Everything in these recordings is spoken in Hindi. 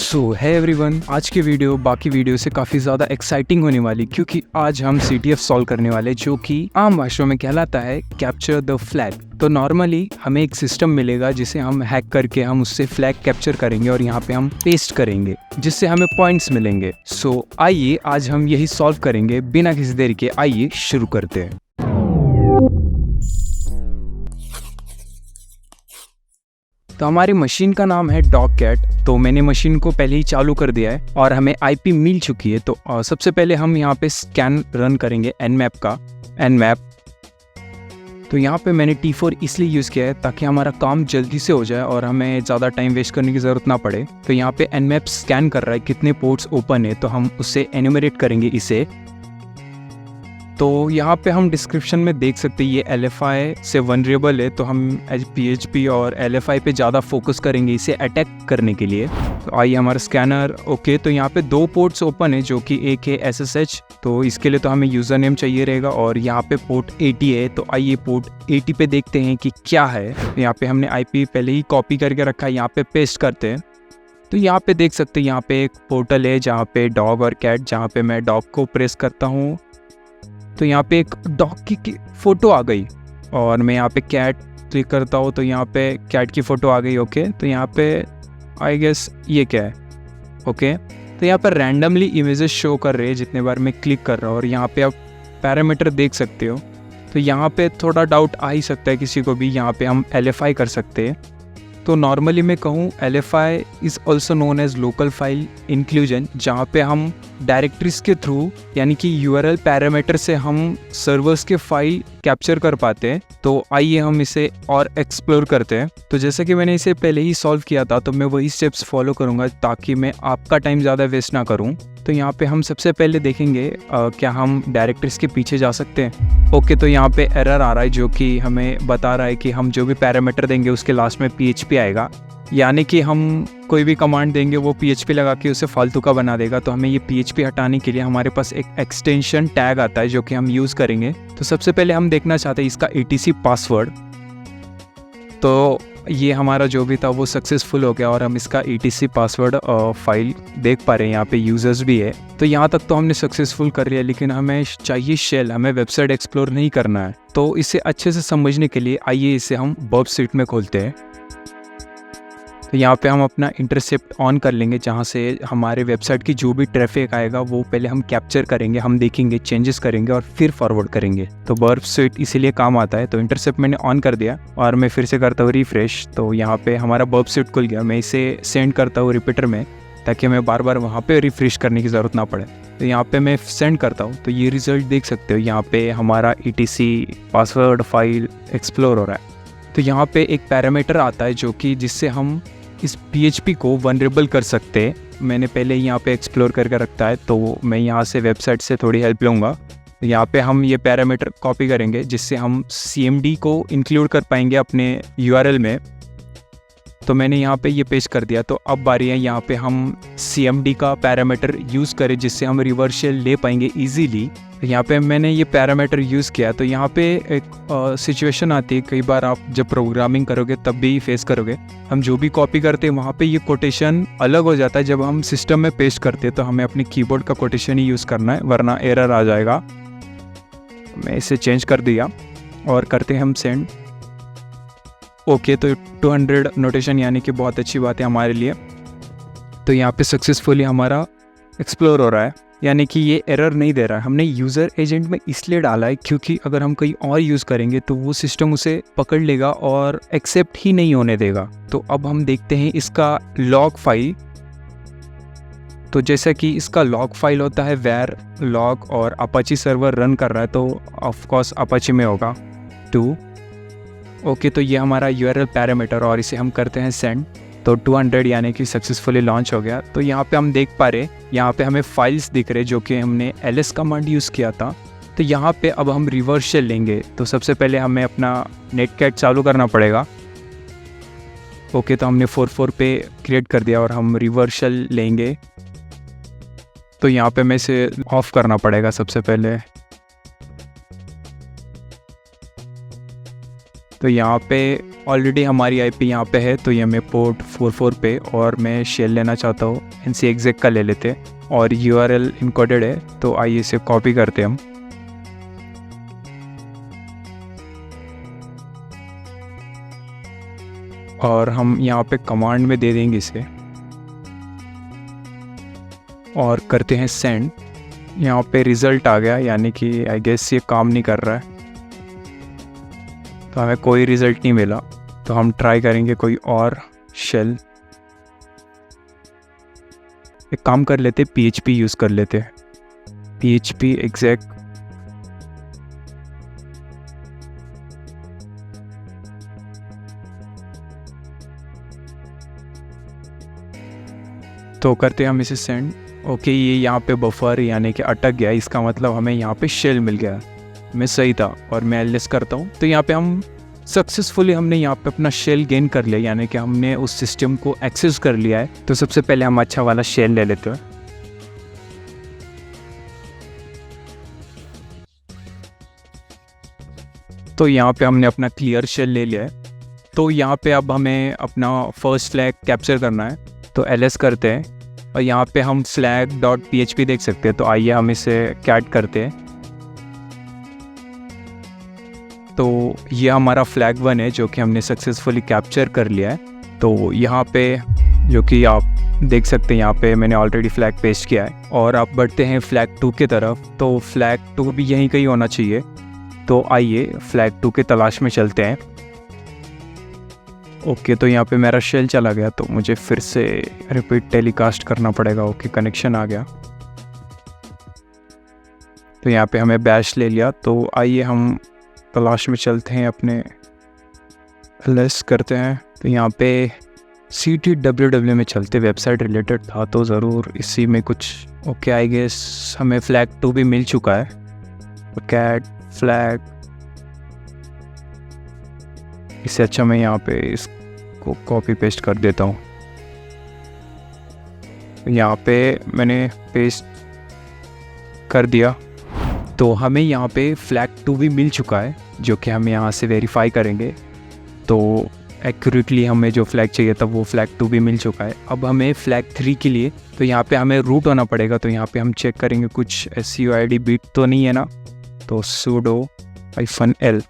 सो है एवरीवन, आज की वीडियो बाकी वीडियो से काफ़ी ज़्यादा एक्साइटिंग होने वाली, क्योंकि आज हम CTF सॉल्व करने वाले, जो कि आम भाषा में कहलाता है कैप्चर द फ्लैग। तो नॉर्मली हमें एक सिस्टम मिलेगा जिसे हम हैक करके हम उससे फ्लैग कैप्चर करेंगे और यहाँ पे हम पेस्ट करेंगे, जिससे हमें पॉइंट्स मिलेंगे। सो आइए आज हम यही सॉल्व करेंगे बिना किसी देरी के। आइए शुरू करते हैं। तो हमारी मशीन का नाम है डॉगकैट। तो मैंने मशीन को पहले ही चालू कर दिया है और हमें IP मिल चुकी है। तो सबसे पहले हम यहाँ पे स्कैन रन करेंगे nmap का। nmap तो यहाँ पे मैंने T4 इसलिए यूज़ किया है ताकि हमारा काम जल्दी से हो जाए और हमें ज़्यादा टाइम वेस्ट करने की ज़रूरत ना पड़े। तो यहाँ पे nmap स्कैन कर रहा है कितने पोर्ट्स ओपन है, तो हम उससे एन्यूमरेट करेंगे इसे। तो यहाँ पे हम डिस्क्रिप्शन में देख सकते हैं ये LFI से वनरेबल है, तो हम PHP और LFI पे ज़्यादा फोकस करेंगे इसे अटैक करने के लिए। तो आइए हमारा स्कैनर ओके। तो यहाँ पे 2 पोर्ट्स ओपन है, जो कि एक है SSH। तो इसके लिए तो हमें यूज़र नेम चाहिए रहेगा और यहाँ पे पोर्ट 80 है। तो आइए पोर्ट 80 पे देखते हैं कि क्या है। तो यहाँ पे हमने IP पहले ही कॉपी करके रखा है, यहाँ पे पेस्ट करते हैं। तो यहाँ पे देख सकते हैं यहाँ पे एक पोर्टल है जहाँ पे डॉग और कैट, जहाँ पे मैं डॉग को प्रेस करता हूँ तो यहाँ पे एक डॉग की फ़ोटो आ गई और मैं यहाँ पे कैट क्लिक करता हूँ तो यहाँ पे कैट की फ़ोटो आ गई। ओके, तो यहाँ पे आई गेस ये क्या है। ओके, तो यहाँ पर रैंडमली इमेजेस शो कर रहे हैं जितने बार मैं क्लिक कर रहा हूँ। और यहाँ पे आप पैरामीटर देख सकते हो। तो यहाँ पे थोड़ा डाउट आ ही सकता है किसी को भी, यहाँ पे हम LFI कर सकते हैं। तो नॉर्मली मैं कहूँ LFI is also known as local file inclusion, जहाँ पे हम डायरेक्टरीज के थ्रू यानी कि URL पैरामीटर से हम सर्वर्स के फाइल कैप्चर कर पाते हैं। तो आइए हम इसे और एक्सप्लोर करते हैं। तो जैसे कि मैंने इसे पहले ही सॉल्व किया था, तो मैं वही स्टेप्स फॉलो करूँगा ताकि मैं आपका टाइम ज़्यादा वेस्ट ना करूँ। तो यहाँ पे हम सबसे पहले देखेंगे क्या हम डायरेक्टरीज के पीछे जा सकते हैं। ओके, तो यहाँ पे एरर आ रहा है जो कि हमें बता रहा है कि हम जो भी पैरामीटर देंगे उसके लास्ट में PHP आएगा, यानी कि हम कोई भी कमांड देंगे वो PHP लगा के उसे फालतू का बना देगा। तो हमें ये PHP हटाने के लिए हमारे पास एक एक्सटेंशन टैग आता है जो कि हम यूज़ करेंगे। तो सबसे पहले हम देखना चाहते हैं इसका etc पासवर्ड। तो ये हमारा जो भी था वो सक्सेसफुल हो गया और हम इसका etc पासवर्ड फाइल देख पा रहे हैं। यहाँ पे यूज़र्स भी है। तो यहाँ तक तो हमने सक्सेसफुल कर लिया, लेकिन हमें चाहिए शेल, हमें वेबसाइट एक्सप्लोर नहीं करना है। तो इसे अच्छे से समझने के लिए आइए इसे हम बर्ब स्विट में खोलते हैं। तो यहाँ पे हम अपना इंटरसेप्ट ऑन कर लेंगे, जहाँ से हमारे वेबसाइट की जो भी ट्रैफिक आएगा वो पहले हम कैप्चर करेंगे, हम देखेंगे, चेंजेस करेंगे और फिर फॉरवर्ड करेंगे। तो बर्ब स्विट इसीलिए काम आता है। तो इंटरसेप्ट मैंने ऑन कर दिया और मैं फिर से करता हूँ रिफ्रेश। तो यहाँ पे हमारा बर्ब स्विट खुल गया। मैं इसे सेंड करता हूँ रिपीटर में ताकि हमें बार बार वहाँ पे रिफ्रेश करने की ज़रूरत ना पड़े। तो यहाँ पे मैं सेंड करता हूँ तो ये रिज़ल्ट देख सकते हो। यहाँ पे हमारा etc पासवर्ड फाइल एक्सप्लोर हो रहा है। तो यहाँ पे एक पैरामीटर आता है जो कि जिससे हम इस PHP को वनरेबल कर सकते हैं। मैंने पहले ही यहाँ पे एक्सप्लोर करके रखता है, तो मैं यहाँ से वेबसाइट से थोड़ी हेल्प लूँगा। यहाँ पे हम ये पैरामीटर कॉपी करेंगे जिससे हम CMD को इंक्लूड कर पाएंगे अपने URL में। तो मैंने यहाँ पे ये पेस्ट कर दिया। तो अब बारी है यहाँ पे हम CMD का पैरामीटर यूज़ करें जिससे हम रिवर्सल ले पाएंगे ईजीली। यहाँ पे मैंने ये पैरामीटर यूज़ किया। तो यहाँ पे एक सिचुएशन आती है, कई बार आप जब प्रोग्रामिंग करोगे तब भी फेस करोगे, हम जो भी कॉपी करते हैं वहाँ पे ये कोटेशन अलग हो जाता है। जब हम सिस्टम में पेस्ट करते हैं तो हमें अपने कीबोर्ड का कोटेशन ही यूज़ करना है, वरना एरर आ जाएगा। मैं इसे चेंज कर दिया और करते हैं हम सेंड। ओके, तो 200 नोटेशन यानी कि बहुत अच्छी बात है हमारे लिए। तो यहाँ पे सक्सेसफुली हमारा एक्सप्लोर हो रहा है, यानी कि ये एरर नहीं दे रहा है। हमने यूज़र एजेंट में इसलिए डाला है क्योंकि अगर हम कहीं और यूज़ करेंगे तो वो सिस्टम उसे पकड़ लेगा और एक्सेप्ट ही नहीं होने देगा। तो अब हम देखते हैं इसका लॉग फाइल। तो जैसा कि इसका लॉग फाइल होता है var log और अपाची सर्वर रन कर रहा है, तो ऑफकोर्स अपाची में होगा 2। ओके, तो ये हमारा URL पैरामीटर और इसे हम करते हैं सेंड। तो 200 यानी कि सक्सेसफुली लॉन्च हो गया। तो यहाँ पे हम देख पा रहे, यहाँ पे हमें फाइल्स दिख रहे जो कि हमने ls कमांड यूज़ किया था। तो यहाँ पे अब हम रिवर्सल लेंगे। तो सबसे पहले हमें अपना नेटकैट चालू करना पड़ेगा। ओके, तो हमने 44 पे क्रिएट कर दिया और हम रिवर्सल लेंगे। तो यहाँ पे मैं इसे ऑफ करना पड़ेगा सबसे पहले। तो यहाँ पे ऑलरेडी हमारी आईपी यहाँ पे है, तो ये हमें पोर्ट 44 पे, और मैं शेल लेना चाहता हूँ nc exec का ले लेते हैं, और URL इनकोडेड है, तो आइए इसे कॉपी करते हैं हम। और हम यहाँ पे कमांड में दे देंगे इसे और करते हैं सेंड। यहाँ पे रिज़ल्ट आ गया, यानी कि आई गेस ये काम नहीं कर रहा है, तो हमें कोई रिज़ल्ट नहीं मिला। तो हम ट्राई करेंगे कोई और शेल। एक काम कर लेते, PHP यूज़ कर लेते, PHP exec। तो करते हैं हम इसे सेंड। ओके, ये यहाँ पे बफर यानी कि अटक गया, इसका मतलब हमें यहाँ पे शेल मिल गया। मैं सही था, और मैं एलएस करता हूँ तो यहाँ पे हम सक्सेसफुली हमने यहाँ पे अपना शेल गेन कर लिया, यानी कि हमने उस सिस्टम को एक्सेस कर लिया है। तो सबसे पहले हम अच्छा वाला शेल ले लेते हैं। तो यहाँ पे हमने अपना क्लियर शेल ले लिया है। तो यहाँ पे अब हमें अपना फर्स्ट फ्लैग कैप्चर करना है, तो एलएस करते हैं, और यहाँ पे हम flag.php देख सकते हैं। तो आइए हम इसे कैट करते हैं। तो ये हमारा फ्लैग 1 है जो कि हमने सक्सेसफुली कैप्चर कर लिया है। तो यहाँ पे जो कि आप देख सकते हैं, यहाँ पे मैंने ऑलरेडी फ्लैग पेस्ट किया है, और आप बढ़ते हैं फ्लैग 2 की तरफ। तो फ्लैग 2 भी यहीं कहीं होना चाहिए। तो आइए फ्लैग 2 के तलाश में चलते हैं। ओके, तो यहाँ पे मेरा शेल चला गया, तो मुझे फिर से रिपीट टेलीकास्ट करना पड़ेगा। ओके, कनेक्शन आ गया। तो यहाँ पे हमें बैश ले लिया। तो आइए हम तलाश में चलते हैं, अपने एलएस करते हैं। तो यहाँ पे CTWW में चलते, वेबसाइट रिलेटेड था तो ज़रूर इसी में कुछ। ओके, आई गेस हमें फ्लैग 2 भी मिल चुका है। तो कैट फ्लैग, इससे अच्छा मैं यहाँ पे इसको कॉपी पेस्ट कर देता हूँ। यहाँ पे मैंने पेस्ट कर दिया। तो हमें यहाँ पे फ्लैग 2 भी मिल चुका है, जो कि हम यहाँ से वेरीफाई करेंगे। तो एक्यूरेटली हमें जो फ्लैग चाहिए था वो फ्लैग 2 भी मिल चुका है। अब हमें फ्लैग 3 के लिए तो यहाँ पे हमें रूट होना पड़ेगा। तो यहाँ पे हम चेक करेंगे कुछ SUID बीट तो नहीं है ना। तो sudo -l।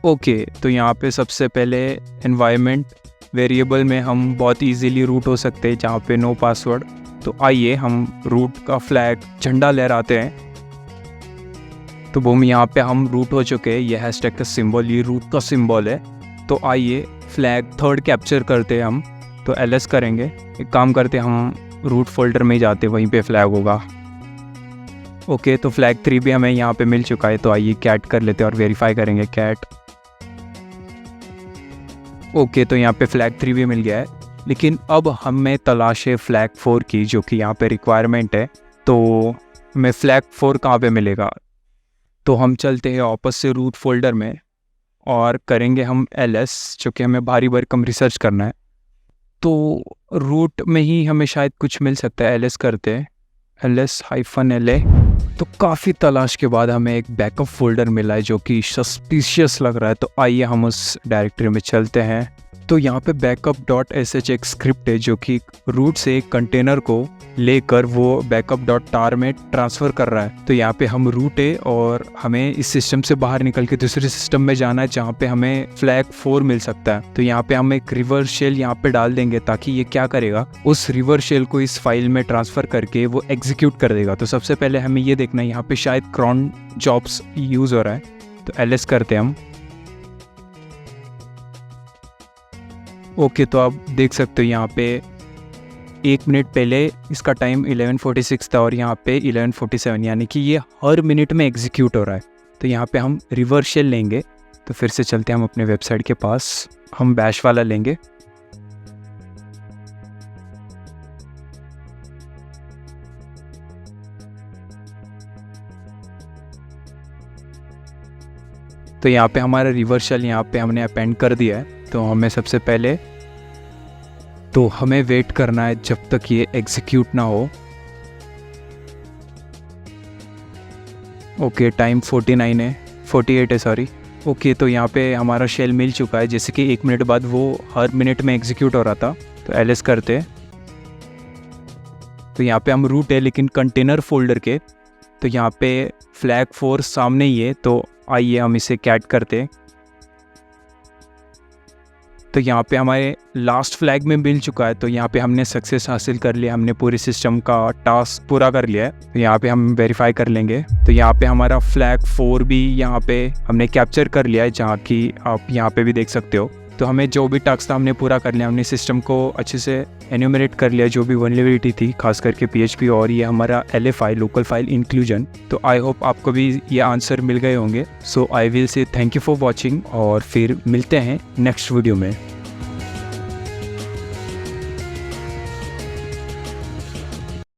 ओके, तो यहाँ पे सबसे पहले एनवायरनमेंट वेरिएबल में हम बहुत इजीली रूट हो सकते हैं, जहाँ पे नो पासवर्ड। तो आइए हम रूट का फ्लैग झंडा लहराते हैं। तो बूम, यहाँ पे हम रूट हो चुके हैं। ये हैशटैग का सिंबल, ये रूट का सिंबल है। तो आइए फ्लैग 3 कैप्चर करते हैं हम। तो एलएस करेंगे। एक काम करते हैं, हम रूट फोल्डर में ही जाते, वहीं पे फ्लैग होगा। ओके, तो फ्लैग 3 भी हमें यहाँ पे मिल चुका है। तो आइए कैट कर लेते हैं और वेरीफाई करेंगे कैट। ओके, तो यहाँ पे फ्लैग 3 भी मिल गया है, लेकिन अब हमें तलाश है फ्लैग 4 की, जो कि यहाँ पे रिक्वायरमेंट है। तो हमें फ्लैग 4 कहाँ पे मिलेगा? तो हम चलते हैं वापस से रूट फोल्डर में और करेंगे हम ls, जो कि हमें भारी भरकम रिसर्च करना है। तो रूट में ही हमें शायद कुछ मिल सकता है। ls करते हैं, ls-la। तो काफ़ी तलाश के बाद हमें एक बैकअप फोल्डर मिला है जो कि सस्पिशियस लग रहा है। तो आइए हम उस डायरेक्टरी में चलते हैं। तो यहाँ पे backup.sh एक स्क्रिप्ट है जो कि रूट से एक कंटेनर को लेकर वो backup.tar में ट्रांसफ़र कर रहा है। तो यहाँ पे हम रूट है और हमें इस सिस्टम से बाहर निकल के दूसरे सिस्टम में जाना है जहाँ पे हमें फ्लैग 4 मिल सकता है। तो यहाँ पे हम एक रिवर्स शेल यहाँ पे डाल देंगे, ताकि ये क्या करेगा, उस रिवर्स शेल को इस फाइल में ट्रांसफ़र करके वो एग्जीक्यूट कर देगा। तो सबसे पहले हमें ये देखना है, यहाँ पे शायद cron जॉब्स यूज़ हो रहा है। तो ls करते हैं हम। ओके, तो आप देख सकते हो यहाँ पे 1 मिनट पहले इसका टाइम 11:46 था और यहाँ पे 11:47, यानी कि ये हर मिनट में एग्जीक्यूट हो रहा है। तो यहाँ पे हम रिवर्स शेल लेंगे। तो फिर से चलते हैं हम अपने वेबसाइट के पास, हम बैश वाला लेंगे। तो यहाँ पे हमारा रिवर्स शेल यहाँ पे हमने अपेंड कर दिया है। तो हमें सबसे पहले तो हमें वेट करना है जब तक ये एग्जीक्यूट ना हो। ओके, टाइम 48 है, 48 है सॉरी। ओके, तो यहाँ पे हमारा शेल मिल चुका है, जैसे कि 1 मिनट बाद वो हर मिनट में एग्जीक्यूट हो रहा था। तो एलएस करते हैं। तो यहाँ पे हम रूट है लेकिन कंटेनर फोल्डर के, तो यहाँ पे फ्लैग 4 सामने ही है, तो आइए हम इसे कैट करते हैं। तो यहाँ पे हमारे लास्ट फ्लैग में मिल चुका है, तो यहाँ पे हमने सक्सेस हासिल कर लिया, हमने पूरे सिस्टम का टास्क पूरा कर लिया है। तो यहाँ पे हम वेरीफाई कर लेंगे। तो यहाँ पे हमारा फ्लैग 4 भी यहाँ पे हमने कैप्चर कर लिया है, जहाँ की आप यहाँ पे भी देख सकते हो। तो हमें जो भी टास्क था हमने पूरा कर लिया, हमने सिस्टम को अच्छे से एन्यूमरेट कर लिया जो भी वल्नरेबिलिटी थी, खास करके PHP और ये हमारा LFI लोकल फाइल इंक्लूजन। तो आई होप आपको भी ये आंसर मिल गए होंगे। So I will say thank you for watching और फिर मिलते हैं नेक्स्ट वीडियो में।